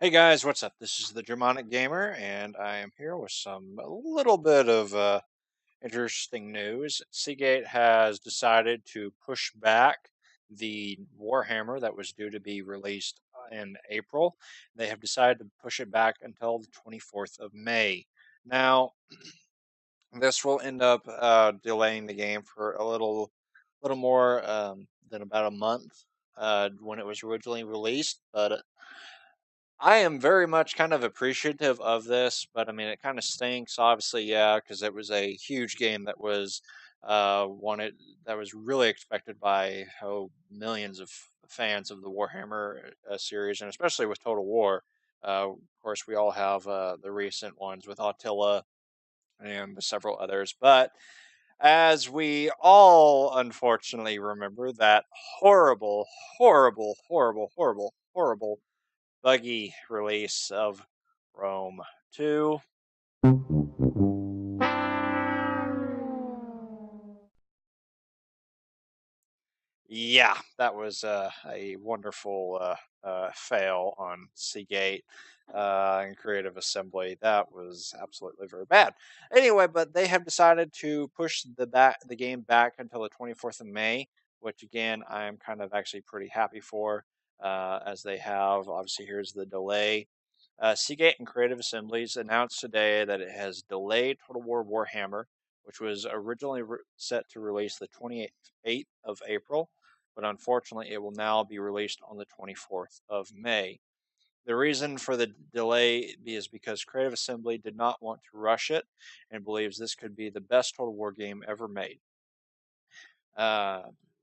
Hey guys, what's up? This is the Germanic Gamer, and I am here with a little bit of interesting news. Seagate has decided to push back the Warhammer that was due to be released in April. They have decided to push it back until the 24th of May. Now, this will end up delaying the game for little more than about a month when it was originally released, but I am very much kind of appreciative of this, but I mean, it kind of stinks, obviously, yeah, because it was a huge game that was wanted, that was really expected by millions of fans of the Warhammer series, and especially with Total War. Of course, we all have the recent ones with Attila and several others, but as we all unfortunately remember, that horrible, horrible, horrible, horrible, horrible buggy release of Rome 2. Yeah, that was a wonderful fail on Seagate and Creative Assembly. That was absolutely very bad. Anyway, but they have decided to push the game back until the 24th of May, which again I'm kind of actually pretty happy for, as they have. Obviously, here's the delay. Seagate and Creative Assemblies announced today that it has delayed Total War Warhammer, which was originally set to release the 28th of April, but unfortunately it will now be released on the 24th of May. The reason for the delay is because Creative Assembly did not want to rush it and believes this could be the best Total War game ever made.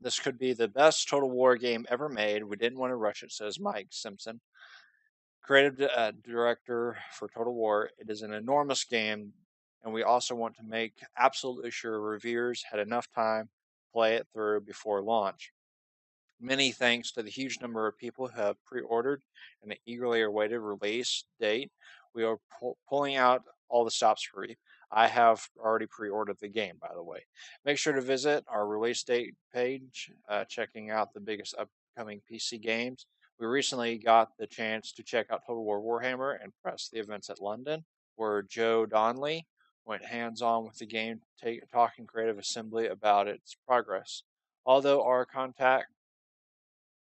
This could be the best Total War game ever made. We didn't want to rush it, says Mike Simpson, creative director for Total War. It is an enormous game, and we also want to make absolutely sure reviewers had enough time to play it through before launch. Many thanks to the huge number of people who have pre-ordered and the eagerly awaited release date, we are pulling out all the stops for you. I have already pre-ordered the game, by the way. Make sure to visit our release date page, checking out the biggest upcoming PC games. We recently got the chance to check out Total War Warhammer and press the events at London, where Joe Donnelly went hands-on with the game, talking Creative Assembly about its progress. Although our contact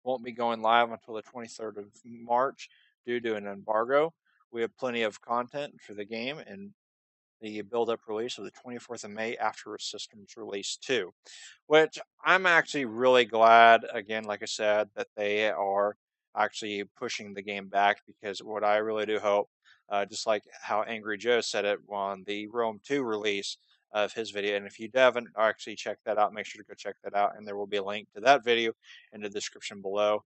won't be going live until the 23rd of March due to an embargo. We have plenty of content for the game and the build-up release of the 24th of May after its system's release too, which I'm actually really glad, again, like I said, that they are actually pushing the game back, because what I really do hope, just like how Angry Joe said it on the Rome 2 release of his video, and if you haven't actually checked that out, make sure to go check that out, and there will be a link to that video in the description below.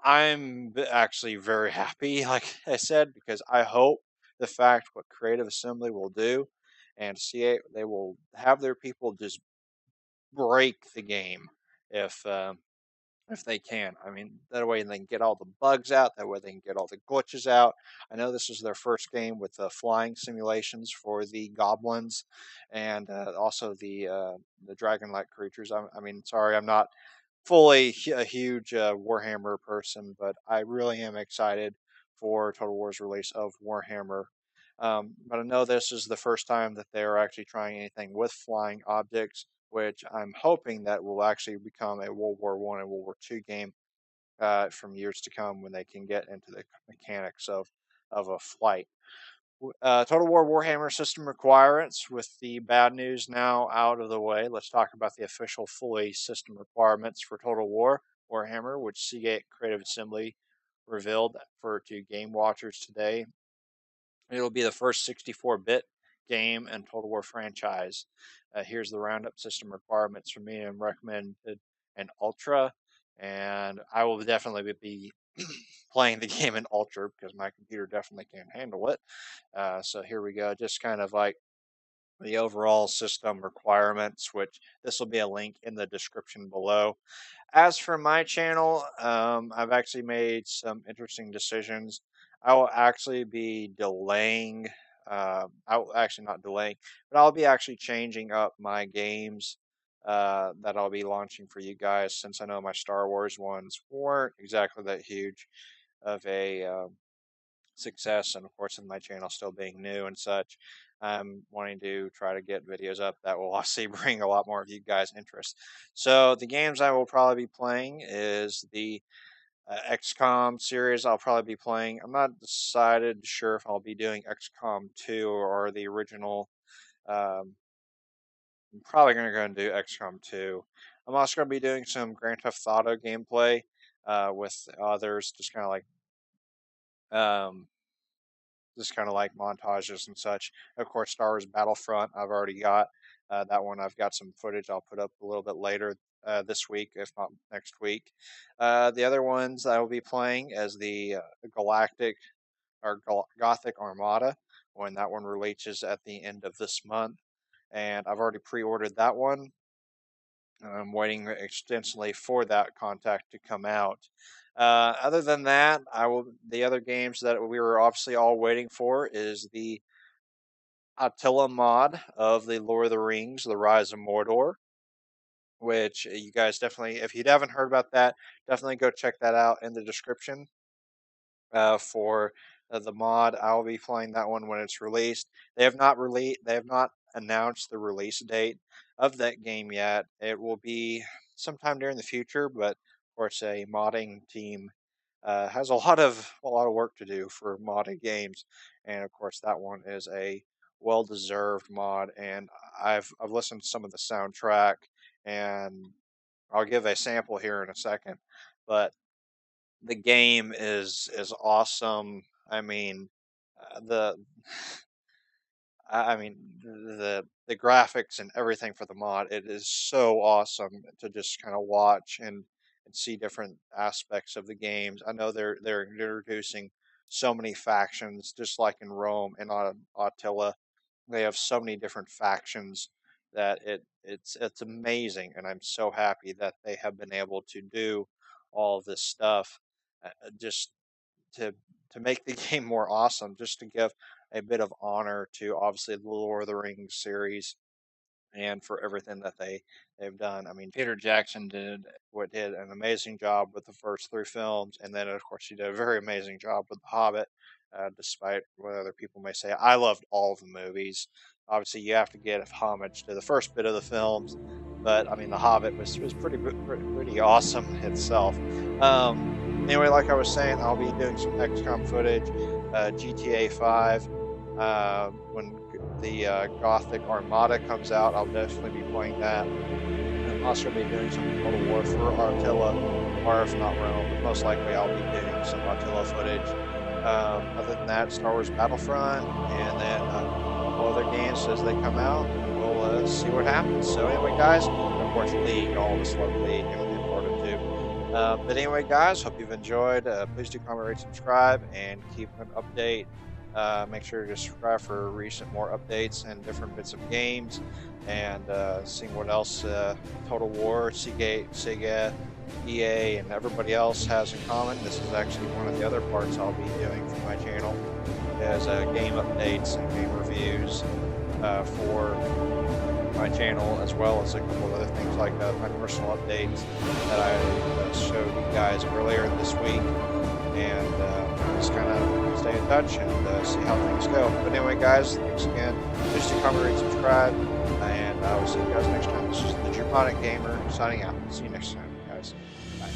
I'm actually very happy, like I said, because I hope the fact what Creative Assembly will do and see it, they will have their people just break the game if if they can. I mean, that way they can get all the bugs out. That way they can get all the glitches out. I know this is their first game with flying simulations for the goblins and also the dragon-like creatures. I mean, sorry, I'm not fully a huge Warhammer person, but I really am excited for Total War's release of Warhammer. But I know this is the first time that they are actually trying anything with flying objects, which I'm hoping that will actually become a World War One and World War Two game from years to come, when they can get into the mechanics of a flight. Total War Warhammer system requirements. With the bad news now out of the way, let's talk about the official fully system requirements for Total War Warhammer, which Seagate Creative Assembly revealed to Game Watchers today. It'll be the first 64-bit game in Total War franchise. Here's the roundup system requirements for me, and recommended an Ultra, and I will definitely be playing the game in Ultra because my computer definitely can't handle it. So here we go, just kind of like the overall system requirements, which this will be a link in the description below. As for my channel, I've actually made some interesting decisions. I will actually be delaying, I will actually not delaying, but I'll be actually changing up my games that I'll be launching for you guys, since I know my Star Wars ones weren't exactly that huge of a success, and of course with my channel still being new and such, I'm wanting to try to get videos up that will obviously bring a lot more of you guys interest. So the games I will probably be playing is the XCOM series. I'll probably be playing. I'm not decided sure if I'll be doing XCOM 2 or the original. Um, I'm probably going to go and do XCOM 2. I'm also going to be doing some Grand Theft Auto gameplay with others, um, just kind of like montages and such. Of course, Star Wars Battlefront, I've already got that one. I've got some footage I'll put up a little bit later this week, if not next week. The other ones I will be playing as the Gothic Armada, when that one releases at the end of this month. And I've already pre-ordered that one. I'm waiting extensively for that contact to come out. Other than that, the other games that we were obviously all waiting for is the Attila mod of the Lord of the Rings, The Rise of Mordor, which you guys definitely, if you haven't heard about that, definitely go check that out in the description for the mod. I will be playing that one when it's released. They have not announced the release date of that game yet. It will be sometime during the future, but of course, a modding team has a lot of work to do for modded games, and of course, that one is a well-deserved mod. And I've listened to some of the soundtrack, and I'll give a sample here in a second, but the game is awesome. I mean, the the graphics and everything for the mod, it is so awesome to just kind of watch and see different aspects of the games. I know they're introducing so many factions, just like in Rome and Attila. They have so many different factions that it's amazing, and I'm so happy that they have been able to do all of this stuff just to make the game more awesome, just to give a bit of honor to obviously the Lord of the Rings series and for everything that they've done. I mean, Peter Jackson did an amazing job with the first three films, and then of course he did a very amazing job with The Hobbit. Despite what other people may say, I loved all of the movies. Obviously, you have to give homage to the first bit of the films, but I mean, The Hobbit was pretty awesome itself. Anyway, like I was saying, I'll be doing some XCOM footage, GTA 5. When the Gothic Armada comes out, I'll definitely be playing that. I'm also going to be doing some Total War for Attila, or if not Rome, but most likely I'll be doing some Attila footage. Other than that, Star Wars Battlefront, and then other games as they come out, and we'll see what happens. So anyway, guys, of course, League, all of us love League, and important too. But anyway, guys, hope you've enjoyed. Please do comment, rate, subscribe, and keep an update. Make sure to subscribe for more updates and different bits of games, and seeing what else Total War, Sega, EA, and everybody else has in common. This is actually one of the other parts I'll be doing for my channel, as game updates and game reviews for my channel, as well as a couple of other things like my personal updates that I showed you guys earlier this week, and just kind of stay in touch and see how things go. But anyway, guys, thanks again. Just to comment, rate, subscribe, and I will see you guys next time. This is the Germanic Gamer signing out. See you next time, guys. Bye.